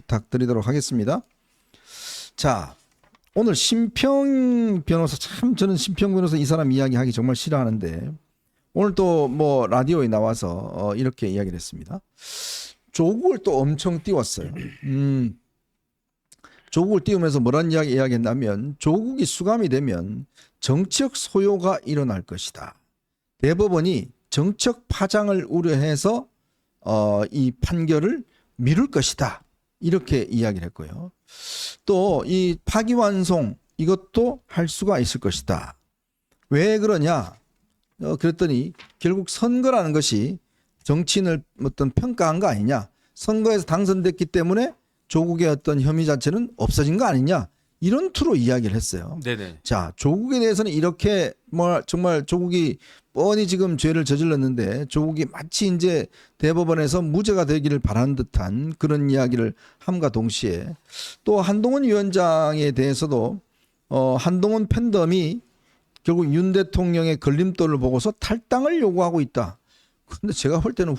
부탁드리도록 하겠습니다. 자, 오늘 심평 변호사, 참 저는 심평 변호사 이 사람 이야기하기 정말 싫어하는데 오늘 또 뭐 라디오에 나와서 이렇게 이야기를 했습니다. 조국을 또 엄청 띄웠어요. 조국을 띄우면서 뭐란 이야기했냐면 조국이 수감이 되면 정치적 소요가 일어날 것이다. 대법원이 정치적 파장을 우려해서 이 판결을 미룰 것이다. 이렇게 이야기를 했고요. 또 이 파기환송 이것도 할 수가 있을 것이다. 왜 그러냐? 그랬더니 결국 선거라는 것이 정치인을 어떤 평가한 거 아니냐? 선거에서 당선됐기 때문에 조국의 어떤 혐의 자체는 없어진 거 아니냐? 이런 투로 이야기를 했어요. 네네. 자, 조국에 대해서는 이렇게 뭐 정말 조국이 뻔히 지금 죄를 저질렀는데 조국이 마치 이제 대법원에서 무죄가 되기를 바라는 듯한 그런 이야기를 함과 동시에 또 한동훈 위원장에 대해서도 한동훈 팬덤이 결국 윤 대통령의 걸림돌을 보고서 탈당을 요구하고 있다. 근데 제가 볼 때는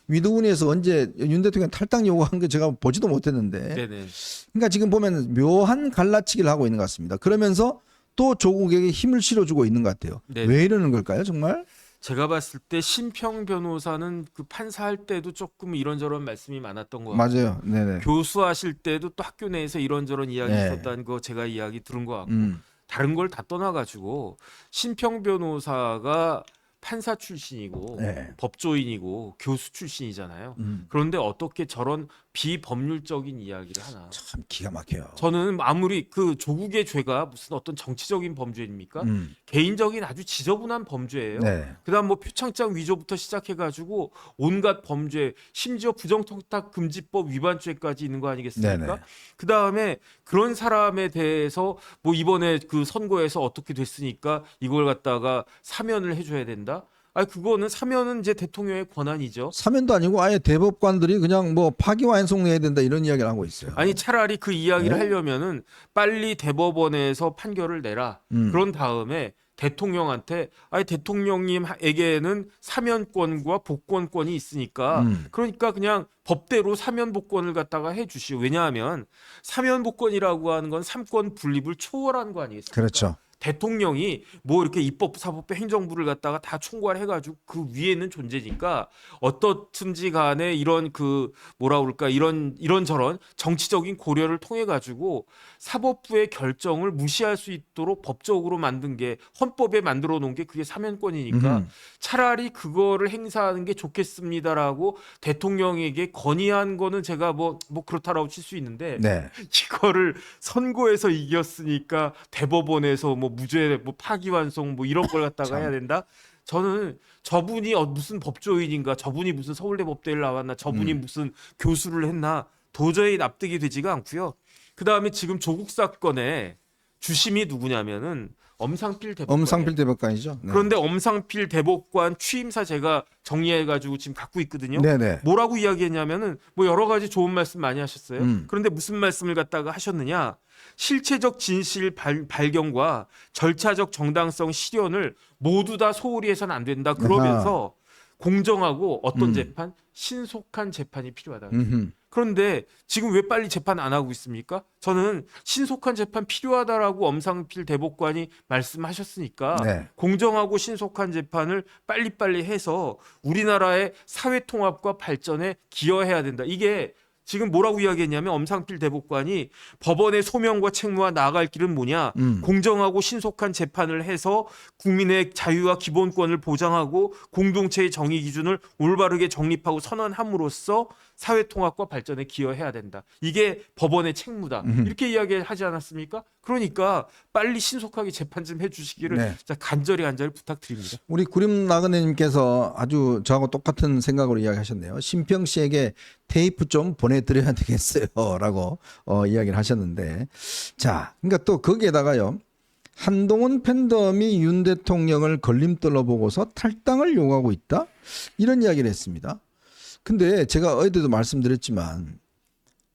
위도훈에서 언제 윤 대통령 탈당 요구한 게 제가 보지도 못했는데. 네네. 그러니까 지금 보면 묘한 갈라치기를 하고 있는 것 같습니다. 그러면서 또 조국에게 힘을 실어주고 있는 것 같아요. 네네. 왜 이러는 걸까요, 정말? 제가 봤을 때 심평 변호사는 그 판사할 때도 조금 이런저런 말씀이 많았던 것 같고 맞아요. 네네. 교수하실 때도 또 학교 내에서 이런저런 이야기 네. 있었다는 거 제가 이야기 들은 것 같고 음. 다른 걸 다 떠나가지고 심평 변호사가 판사 출신이고 네. 법조인이고 교수 출신이잖아요. 그런데 어떻게 저런 비법률적인 이야기를 하나? 참 기가 막혀요. 저는 아무리 그 조국의 죄가 무슨 어떤 정치적인 범죄입니까? 개인적인 아주 지저분한 범죄예요. 네. 그다음 뭐 표창장 위조부터 시작해가지고 온갖 범죄, 심지어 부정청탁금지법 위반죄까지 있는 거 아니겠습니까? 네네. 그다음에 그런 사람에 대해서 뭐 이번에 그 선거에서 어떻게 됐으니까 이걸 갖다가 사면을 해줘야 된다. 아, 그거는 사면은 이제 대통령의 권한이죠. 사면도 아니고 아예 대법관들이 그냥 뭐 파기환송해야 된다 이런 이야기를 하고 있어요. 아니 차라리 그 이야기를 네? 하려면은 빨리 대법원에서 판결을 내라. 그런 다음에 대통령한테 아니 대통령님에게는 사면권과 복권권이 있으니까 그러니까 그냥 법대로 사면 복권을 갖다가 해주시오. 왜냐하면 사면 복권이라고 하는 건 삼권 분립을 초월한 거 아니겠습니까? 그렇죠. 대통령이 뭐 이렇게 입법, 사법부, 행정부를 갖다가 다 총괄해가지고 그 위에는 존재니까 어떻든지 간에 이런 그 뭐라 그럴까 이런저런 정치적인 고려를 통해 가지고 사법부의 결정을 무시할 수 있도록 법적으로 만든 게 헌법에 만들어 놓은 게 그게 사면권이니까 차라리 그거를 행사하는 게 좋겠습니다라고 대통령에게 건의한 거는 제가 뭐 그렇다라고 칠 수 있는데 네. 이거를 선거에서 이겼으니까 대법원에서 뭐 무죄, 뭐 파기환송 뭐 이런 걸 갖다가 해야 된다. 저는 저분이 무슨 법조인인가, 저분이 무슨 서울대 법대를 나왔나, 저분이 무슨 교수를 했나 도저히 납득이 되지가 않고요. 그 다음에 지금 조국 사건의 주심이 누구냐면은 엄상필 대법관. 엄상필 대법관이죠. 네. 그런데 엄상필 대법관 취임사 제가 정리해가지고 지금 갖고 있거든요. 네네. 뭐라고 이야기했냐면은 뭐 여러 가지 좋은 말씀 많이 하셨어요. 그런데 무슨 말씀을 갖다가 하셨느냐? 실체적 진실 발견과 절차적 정당성 실현을 모두 다 소홀히 해서는 안 된다. 그러면서 공정하고 어떤 재판? 신속한 재판이 필요하다. 그런데 지금 왜 빨리 재판 안 하고 있습니까? 저는 신속한 재판 필요하다라고 엄상필 대법관이 말씀하셨으니까 네. 공정하고 신속한 재판을 빨리빨리 해서 우리나라의 사회 통합과 발전에 기여해야 된다. 이게 지금 뭐라고 이야기했냐면 엄상필 대법관이 법원의 소명과 책무와 나아갈 길은 뭐냐? 공정하고 신속한 재판을 해서 국민의 자유와 기본권을 보장하고 공동체의 정의 기준을 올바르게 정립하고 선언함으로써 사회 통합과 발전에 기여해야 된다. 이게 법원의 책무다. 이렇게 이야기하지 않았습니까? 그러니까 빨리 신속하게 재판 좀 해주시기를 네. 진짜 간절히 부탁드립니다. 우리 구림 나그네님께서 아주 저하고 똑같은 생각으로 이야기하셨네요. 심평 씨에게 테이프 좀 보내드려야 되겠어요라고 이야기를 하셨는데, 자, 그러니까 또 거기에다가요. 한동훈 팬덤이 윤 대통령을 걸림돌로 보고서 탈당을 요구하고 있다? 이런 이야기를 했습니다. 근데 제가 어제도 말씀드렸지만,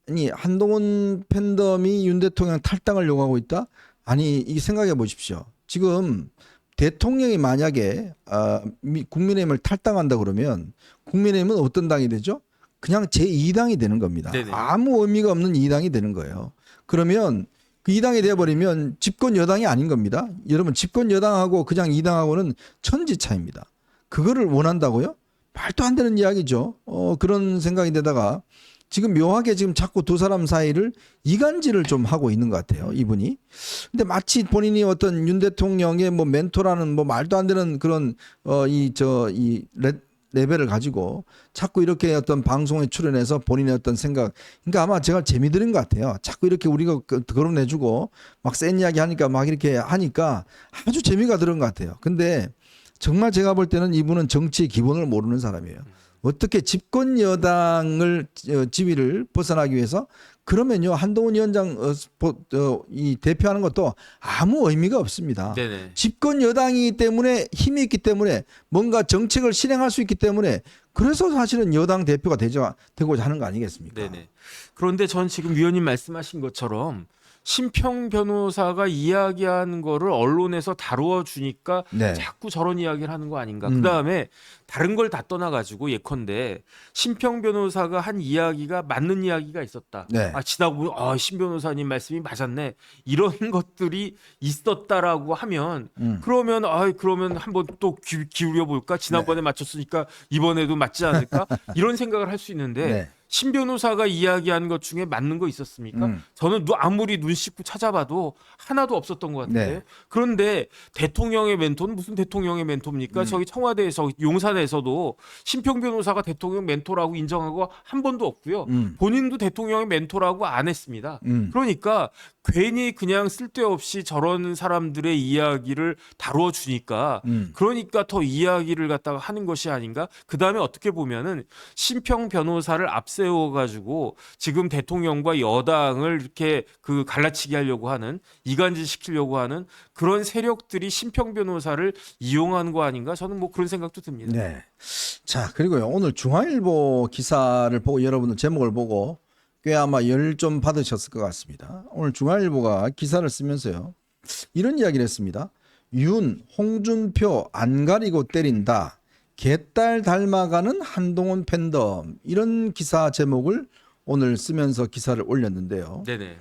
아니 한동훈 팬덤이 윤 대통령 탈당을 요구하고 있다? 아니 이 생각해 보십시오. 지금 대통령이 만약에 국민의힘을 탈당한다 그러면 국민의힘은 어떤 당이 되죠? 그냥 제2당이 되는 겁니다. 네네. 아무 의미가 없는 2당이 되는 거예요. 그러면 그 2당이 되어버리면 집권 여당이 아닌 겁니다. 여러분 집권 여당하고 그냥 2당하고는 천지 차이입니다. 그거를 원한다고요? 말도 안 되는 이야기죠. 그런 생각이 되다가 지금 묘하게 지금 자꾸 두 사람 사이를 이간질을 좀 하고 있는 것 같아요. 이분이. 근데 마치 본인이 어떤 윤 대통령의 뭐 멘토라는 뭐 말도 안 되는 그런 이 레벨을 가지고 자꾸 이렇게 어떤 방송에 출연해서 본인의 어떤 생각, 그러니까 아마 제가 재미 들은 것 같아요. 자꾸 이렇게 우리가 거론해주고 막 센 이야기 하니까 막 이렇게 하니까 아주 재미가 들은 것 같아요. 근데 정말 제가 볼 때는 이분은 정치의 기본을 모르는 사람이에요. 어떻게 집권 여당을 지위를 벗어나기 위해서 그러면요 한동훈 위원장 이 대표하는 것도 아무 의미가 없습니다. 네네. 집권 여당이기 때문에 힘이 있기 때문에 뭔가 정책을 실행할 수 있기 때문에 그래서 사실은 여당 대표가 되고자 하는 거 아니겠습니까? 네네. 그런데 전 지금 위원님 말씀하신 것처럼 심평 변호사가 이야기하는 거를 언론에서 다루어 주니까 네. 자꾸 저런 이야기를 하는 거 아닌가. 음. 그다음에 다른 걸 다 떠나가지고 예컨대 심평 변호사가 한 이야기가 맞는 이야기가 있었다. 네. 지나고 보면 심 변호사님 말씀이 맞았네. 이런 것들이 있었다라고 하면 그러면 그러면 한번 또 기울여 볼까? 지난번에 맞췄으니까 이번에도 맞지 않을까? 이런 생각을 할 수 있는데 네. 심 변호사가 이야기한 것 중에 맞는 거 있었습니까? 저는 아무리 눈 씻고 찾아봐도 하나도 없었던 것 같은데. 네. 그런데 대통령의 멘토는 무슨 대통령의 멘토입니까? 저기 청와대에서 용산에서도 심평 변호사가 대통령 멘토라고 인정하고 한 번도 없고요. 본인도 대통령의 멘토라고 안 했습니다. 그러니까 괜히 그냥 쓸데없이 저런 사람들의 이야기를 다루어 주니까 그러니까 더 이야기를 갖다가 하는 것이 아닌가? 그다음에 어떻게 보면은 심평 변호사를 앞세워 가지고 지금 대통령과 여당을 이렇게 그 갈라치기 하려고 하는 이간질 시키려고 하는 그런 세력들이 심평 변호사를 이용하는 거 아닌가? 저는 뭐 그런 생각도 듭니다. 네. 자, 그리고요. 오늘 중앙일보 기사를 보고 여러분들 제목을 보고 꽤 아마 열 좀 받으셨을 것 같습니다. 오늘 중앙일보가 기사를 쓰면서요. 이런 이야기를 했습니다. 홍준표 안 가리고 때린다. 개딸 닮아가는 한동훈 팬덤. 이런 기사 제목을 오늘 쓰면서 기사를 올렸는데요. 네네.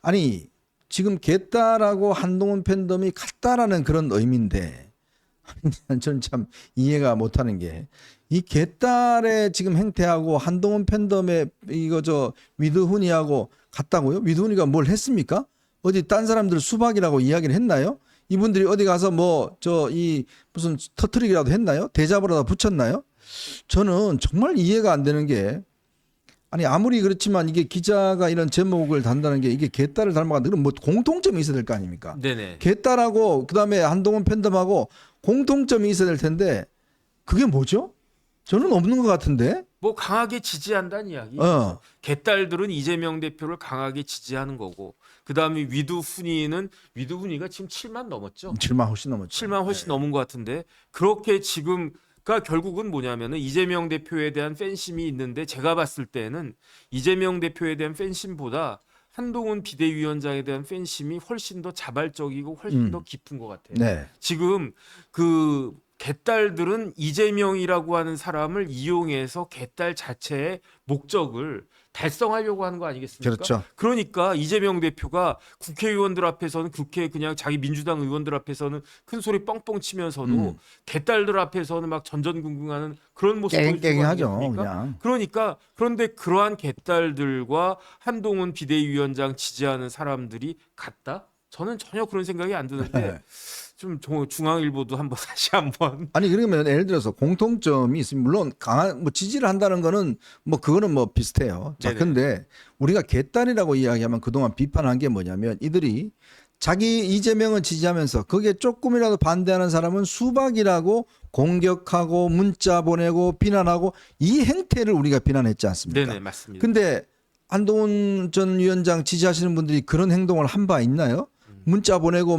아니 지금 개딸하고 한동훈 팬덤이 같다라는 그런 의미인데 저는 참 이해가 못하는 게 이 개딸의 지금 행태하고 한동훈 팬덤의 위드훈이하고 같다고요? 위드훈이가 뭘 했습니까? 어디 딴 사람들 수박이라고 이야기를 했나요? 이분들이 어디 가서 무슨 터트리기라도 했나요? 대잡으로다 붙였나요? 저는 정말 이해가 안 되는 게 아니 아무리 그렇지만 이게 기자가 이런 제목을 단다는 게 이게 개딸을 닮아간다. 그럼 뭐 공통점이 있어야 될 거 아닙니까? 네네. 개딸하고 그다음에 한동훈 팬덤하고 공통점이 있어야 될 텐데 그게 뭐죠? 저는 없는 것 같은데. 뭐 강하게 지지한다는 이야기. 개딸들은 이재명 대표를 강하게 지지하는 거고, 그 다음에 위드훈이가 지금 7만 넘었죠. 7만 훨씬 넘었죠. 7만 훨씬 넘은 것 같은데 그렇게 지금 그러니까 결국은 뭐냐면은 이재명 대표에 대한 팬심이 있는데 제가 봤을 때는 이재명 대표에 대한 팬심보다 한동훈 비대위원장에 대한 팬심이 훨씬 더 자발적이고 훨씬 더 깊은 것 같아요. 네. 지금 그 개딸들은 이재명이라고 하는 사람을 이용해서 개딸 자체의 목적을 달성하려고 하는 거 아니겠습니까? 그렇죠. 그러니까 이재명 대표가 국회의원들 앞에서는 그냥 자기 민주당 의원들 앞에서는 큰 소리 뻥뻥 치면서도 개딸들 앞에서는 막 전전긍긍하는 그런 모습을 깽깽하죠. 그냥. 그러니까 그런데 그러한 개딸들과 한동훈 비대위원장 지지하는 사람들이 같다? 저는 전혀 그런 생각이 안 드는데 좀 중앙일보도 다시 한번 아니 그러면 예를 들어서 공통점이 있으면 물론 강한 지지를 한다는 거는 그거는 비슷해요. 자, 네네. 근데 우리가 개딸이라고 이야기하면 그동안 비판한 게 뭐냐면 이들이 자기 이재명을 지지하면서 거기에 조금이라도 반대하는 사람은 수박이라고 공격하고 문자 보내고 비난하고 이 행태를 우리가 비난했지 않습니까? 네네 맞습니다. 근데 한동훈 전 위원장 지지하시는 분들이 그런 행동을 한 바 있나요? 문자 보내고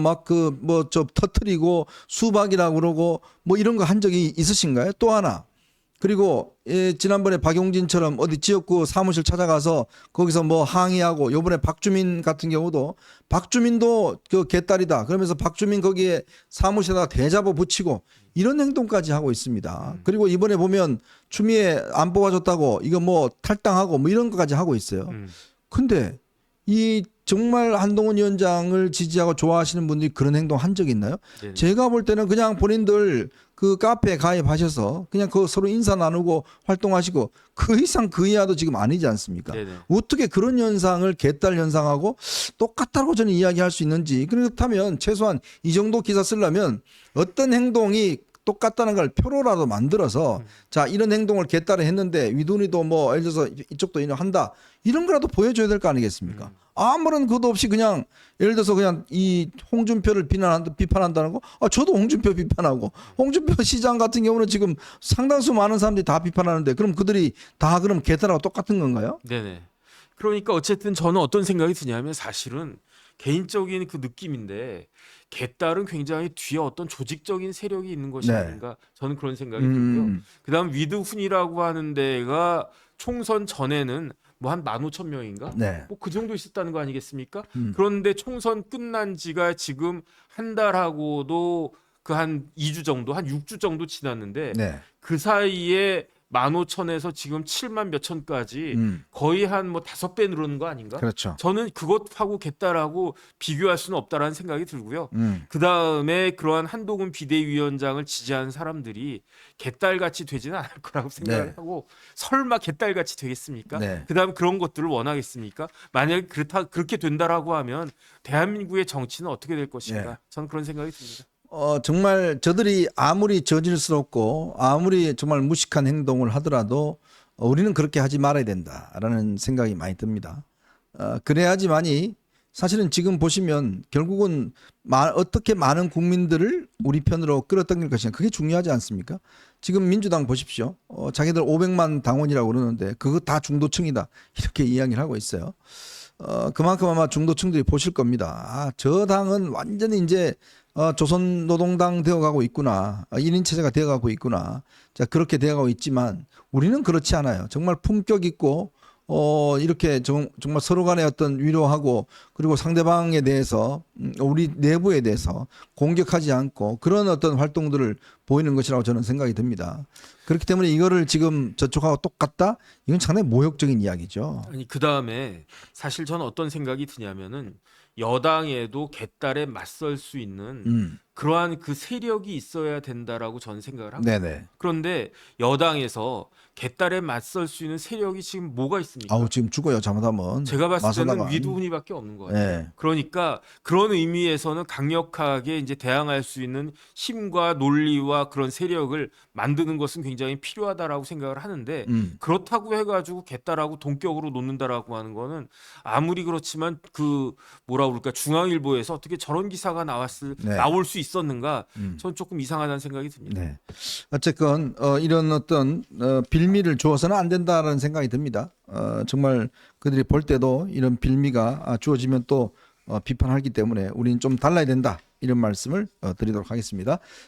터트리고 수박이라고 그러고 이런 거 한 적이 있으신가요? 또 하나 그리고 지난번에 박용진처럼 어디 지역구 사무실 찾아가서 거기서 뭐 항의하고 요번에 박주민 같은 경우도 박주민도 그 개딸이다 그러면서 박주민 거기에 사무실에다 대자보 붙이고 이런 행동까지 하고 있습니다. 그리고 이번에 보면 추미애 안 뽑아줬다고 이거 뭐 탈당하고 뭐 이런 것까지 하고 있어요. 근데 이 정말 한동훈 위원장을 지지하고 좋아하시는 분들이 그런 행동 한 적 있나요? 네네. 제가 볼 때는 그냥 본인들 그 카페에 가입하셔서 그냥 그 서로 인사 나누고 활동하시고 그 이상 그 이하도 지금 아니지 않습니까? 네네. 어떻게 그런 현상을 개딸 현상하고 똑같다고 저는 이야기할 수 있는지. 그렇다면 최소한 이 정도 기사 쓰려면 어떤 행동이 똑같다는 걸 표로라도 만들어서 자 이런 행동을 개딸이 했는데 위도니도 뭐 예를 들어서 이쪽도 이런 한다 이런 거라도 보여줘야 될 거 아니겠습니까? 아무런 그것도 없이 그냥 예를 들어서 그냥 이 홍준표를 비판한다는 거 저도 홍준표 비판하고 홍준표 시장 같은 경우는 지금 상당수 많은 사람들이 다 비판하는데 그럼 그들이 다 그럼 개딸하고 똑같은 건가요? 네네. 그러니까 어쨌든 저는 어떤 생각이 드냐면 사실은 개인적인 그 느낌인데 개딸은 굉장히 뒤에 어떤 조직적인 세력이 있는 것이 네. 아닌가 저는 그런 생각이 들고요. 음. 그다음 위드훈이라고 하는 데가 총선 전에는 뭐 한 15,000명인가? 네. 뭐 그 정도 있었다는 거 아니겠습니까? 음. 그런데 총선 끝난 지가 지금 한 달하고도 그 한 2주 정도, 한 6주 정도 지났는데 네. 그 사이에 15,000에서 지금 7만 몇천까지 거의 한 뭐 5배 늘어난 거 아닌가? 그렇죠. 저는 그것하고 개딸하고 비교할 수는 없다라는 생각이 들고요. 음. 그 다음에 그러한 한동훈 비대위원장을 지지하는 사람들이 개딸같이 되지는 않을 거라고 생각을 네. 하고 설마 개딸같이 되겠습니까? 네. 그다음 그런 것들을 원하겠습니까? 만약에 그렇게 된다라고 하면 대한민국의 정치는 어떻게 될 것인가? 네. 저는 그런 생각이 듭니다. 정말 저들이 아무리 저질스럽고 아무리 정말 무식한 행동을 하더라도 우리는 그렇게 하지 말아야 된다라는 생각이 많이 듭니다. 그래야지만이 사실은 지금 보시면 결국은 어떻게 많은 국민들을 우리 편으로 끌어당길 것이냐 그게 중요하지 않습니까? 지금 민주당 보십시오. 자기들 500만 당원이라고 그러는데 그거 다 중도층이다 이렇게 이야기를 하고 있어요. 그만큼 아마 중도층들이 보실 겁니다. 저 당은 완전히 이제 조선노동당 되어가고 있구나. 1인 체제가 되어가고 있구나. 자, 그렇게 되어가고 있지만 우리는 그렇지 않아요. 정말 품격 있고 이렇게 정말 서로 간에 어떤 위로하고 그리고 상대방에 대해서 우리 내부에 대해서 공격하지 않고 그런 어떤 활동들을 보이는 것이라고 저는 생각이 듭니다. 그렇기 때문에 이거를 지금 저쪽하고 똑같다? 이건 상당히 모욕적인 이야기죠. 아니 그 다음에 사실 저는 어떤 생각이 드냐면은 여당에도 개딸에 맞설 수 있는 그러한 그 세력이 있어야 된다라고 저는 생각을 합니다. 네네. 그런데 여당에서 개딸에 맞설 수 있는 세력이 지금 뭐가 있습니까? 아우 지금 죽어요 잘못하면. 제가 봤을 때는 마소나만. 위두훈이밖에 없는 것 같아요. 네. 그러니까 그런 의미에서는 강력하게 이제 대항할 수 있는 힘과 논리와 그런 세력을 만드는 것은 굉장히 필요하다라고 생각을 하는데 그렇다고 해가지고 개딸하고 동격으로 놓는다라고 하는 거는 아무리 그렇지만 그 뭐라 그럴까 중앙일보에서 어떻게 저런 기사가 네. 나올 수 있었는가? 저는 조금 이상하다는 생각이 듭니다. 네. 어쨌건 이런 어떤 빌미를 주어서는 안 된다는 생각이 듭니다. 정말 그들이 볼 때도 이런 빌미가 주어지면 또 비판하기 때문에 우리는 좀 달라야 된다 이런 말씀을 드리도록 하겠습니다.